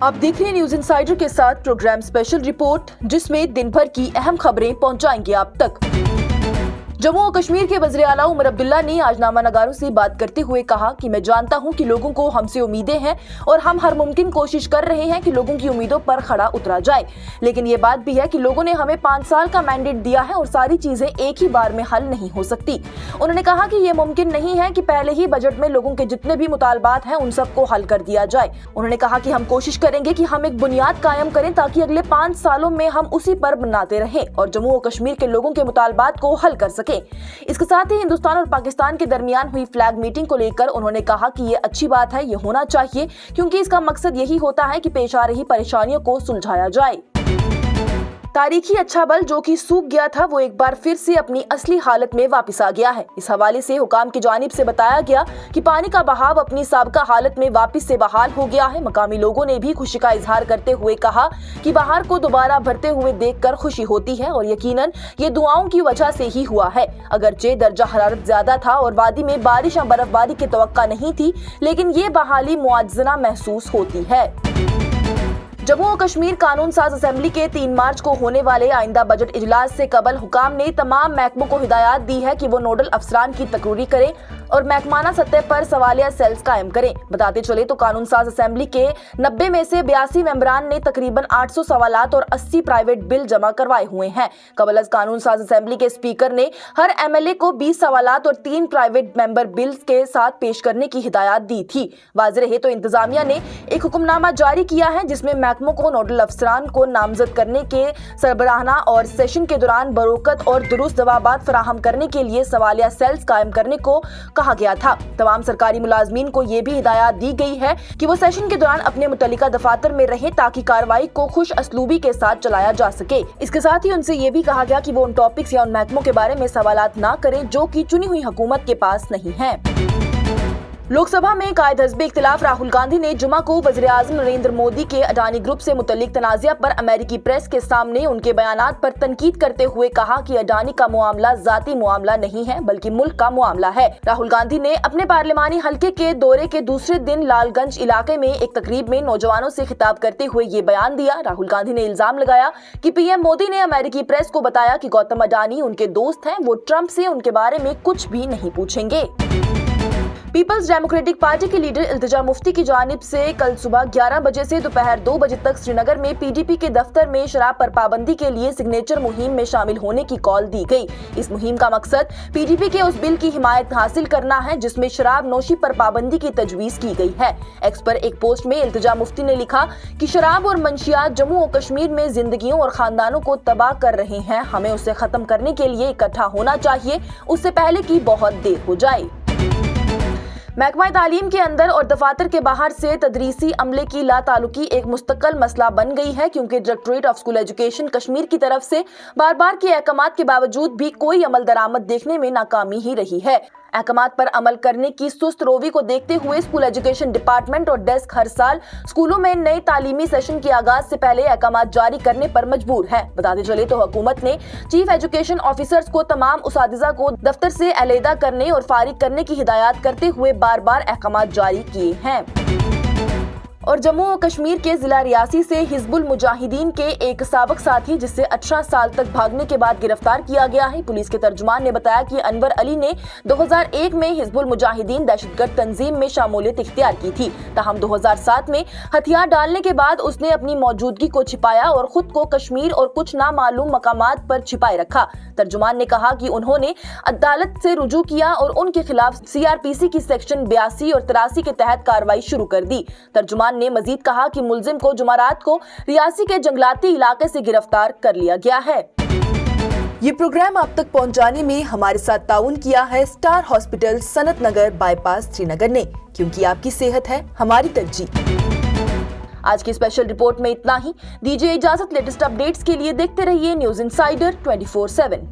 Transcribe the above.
आप देख रहे हैं न्यूज इनसाइडर के साथ प्रोग्राम स्पेशल रिपोर्ट, जिसमें दिन भर की अहम खबरें पहुंचाएंगे आप तक। जम्मू और कश्मीर के वज़ीर आला उमर अब्दुल्ला ने आज नामा नगारों से बात करते हुए कहा कि मैं जानता हूं कि लोगों को हमसे उम्मीदें हैं और हम हर मुमकिन कोशिश कर रहे हैं कि लोगों की उम्मीदों पर खरा उतरा जाए, लेकिन ये बात भी है कि लोगों ने हमें 5 साल का मैंडेट दिया है और सारी चीजें एक ही बार में हल नहीं हो सकती। उन्होंने कहा कि ये मुमकिन नहीं है कि पहले ही बजट में लोगों के जितने भी मुतालबात हैं उन सबको हल कर दिया जाए। उन्होंने कहा कि हम कोशिश करेंगे कि हम एक बुनियाद कायम करें ताकि अगले 5 सालों में हम उसी पर बनाते रहें और जम्मू और कश्मीर के लोगों के मुतालबात को हल कर सकें। इसके साथ ही हिंदुस्तान और पाकिस्तान के दरमियान हुई फ्लैग मीटिंग को लेकर उन्होंने कहा कि ये अच्छी बात है, ये होना चाहिए, क्योंकि इसका मकसद यही होता है कि पेश आ रही परेशानियों को सुलझाया जाए। तारीखी अच्छा बल जो कि सूख गया था वो एक बार फिर से अपनी असली हालत में वापस आ गया है। इस हवाले से हुकाम की जानिब से बताया गया कि पानी का बहाव अपनी साबका हालत में वापस से बहाल हो गया है। मकामी लोगों ने भी खुशी का इजहार करते हुए कहा कि बहार को दोबारा भरते हुए देखकर खुशी होती है और यकीनन ये दुआओं की वजह से ही हुआ है। अगरचे दर्जा हरारत ज्यादा था और वादी में बारिश या बर्फबारी की तवक्का नहीं थी, लेकिन ये बहाली मुआजना महसूस होती है। जम्मू और कश्मीर कानून साज असेंबली के 3 मार्च को होने वाले आइंदा बजट इजलास से कबल हुकाम ने तमाम महकमों को हिदायत दी है कि वो नोडल अफसरान की तकरीरी करें और महकमाना सतह पर सवालिया सेल्स कायम करें। बताते चले तो कानून साज असेंबली के 90 में से 82 मेंबरान ने तकरीबन 800 सवालात और 80 प्राइवेट बिल जमा करवाए हुए हैं। कबल कानून साज असेंबली के स्पीकर ने हर MLA को 20 सवालात और 3 प्राइवेट मेंबर बिल्स के साथ पेश करने की हिदायत दी थी। वाज़ेह रहे तो इंतजामिया ने एक हुक्मनामा जारी किया है जिसमें महकमों को नोडल अफसरान को नामजद करने के सरबराहना और सेशन के दौरान बरोकत और दुरुस्त जवाबात फराहम करने के लिए सवालिया सेल्स कायम करने को कहा गया था। तमाम सरकारी मुलाजमीन को ये भी हिदायत दी गई है कि वो सेशन के दौरान अपने मुतल्लिका दफातर में रहें ताकि कार्रवाई को खुश असलूबी के साथ चलाया जा सके। इसके साथ ही उनसे ये भी कहा गया कि वो उन टॉपिक्स या उन महकमों के बारे में सवालात ना करें जो कि चुनी हुई हुकूमत के पास नहीं है। लोकसभा में कायद हज़्ब इख्तिलाफ राहुल गांधी ने जुमा को वज़ीर आज़म नरेंद्र मोदी के अडानी ग्रुप से मुतल्लिक तनाज़ा पर अमेरिकी प्रेस के सामने उनके बयानात पर तनकीद करते हुए कहा कि अडानी का मामला ज़ाती मामला नहीं है बल्कि मुल्क का मामला है। राहुल गांधी ने अपने पार्लिमानी हल्के के दौरे के दूसरे दिन लालगंज इलाके में एक तकरीब में नौजवानों से खिताब करते हुए ये बयान दिया। राहुल गांधी ने इल्जाम लगाया कि PM मोदी ने अमेरिकी प्रेस को बताया कि गौतम अडानी उनके दोस्त हैं, वो ट्रंप से उनके बारे में कुछ भी नहीं पूछेंगे। पीपल्स डेमोक्रेटिक पार्टी के लीडर इल्तिजा मुफ्ती की जानिब से कल सुबह 11 बजे से दोपहर 2 बजे तक श्रीनगर में PDP के दफ्तर में शराब पर पाबंदी के लिए सिग्नेचर मुहिम में शामिल होने की कॉल दी गई। इस मुहिम का मकसद PDP के उस बिल की हिमायत हासिल करना है जिसमें शराब नोशी पर पाबंदी की तजवीज की गई है। एक्स पर एक पोस्ट में इल्तिजा मुफ्ती ने लिखा कि शराब और मंशियात जम्मू और कश्मीर में जिंदगियों और खानदानों को तबाह कर रहे हैं। हमें उसे खत्म करने के लिए इकट्ठा होना चाहिए, उससे पहले कि बहुत देर हो जाए। महकमा तालीम के अंदर और दफातर के बाहर से तदरीसी अमले की लातालुकी एक मुस्तकिल मसला बन गई है, क्योंकि directorate of school education Kashmir की तरफ से बार बार के अहकामात के बावजूद भी कोई अमल दरामद देखने में नाकामी ही रही है। अहकामात पर अमल करने की सुस्त रोवी को देखते हुए स्कूल एजुकेशन डिपार्टमेंट और डेस्क हर साल स्कूलों में नए तालीमी सेशन के आगाज से पहले अहकामात जारी करने पर मजबूर है। बताते चले तो हुकूमत ने चीफ एजुकेशन ऑफिसर्स को तमाम उसातिज़ा को दफ्तर से अलहदा करने और फारिग करने की हिदायत करते हुए बार बार अहकामात जारी किए हैं। और जम्मू और कश्मीर के जिला रियासी से हिजबुल मुजाहिदीन के एक साबिक साथी जिसे 18 साल तक भागने के बाद गिरफ्तार किया गया है। पुलिस के तर्जुमान ने बताया कि अनवर अली ने 2001 में हिजबुल मुजाहिदीन दहशतगर्द तंजीम में शामूलियत इख्तियार की थी। ताहम 2007 में हथियार डालने के बाद उसने अपनी मौजूदगी को छिपाया और खुद को कश्मीर और कुछ नामालूम मकामात पर छिपाए रखा। तर्जुमान ने कहा कि उन्होंने अदालत से रुजू किया और उनके खिलाफ CRPC की सेक्शन 82 और 83 के तहत कार्रवाई शुरू कर दी। तर्जुमान ने मजीद कहा कि मुलजिम को जुमारात को रियासी के जंगलाती इलाके से गिरफ्तार कर लिया गया है। ये प्रोग्राम आप तक पहुंचाने में हमारे साथ ताउन किया है स्टार हॉस्पिटल सनत नगर बाईपास श्रीनगर ने, क्योंकि आपकी सेहत है हमारी तरजीह। आज की स्पेशल रिपोर्ट में इतना ही। दीजिए इजाजत। लेटेस्ट अपडेट्स के लिए देखते रहिए न्यूज इनसाइडर 24/7।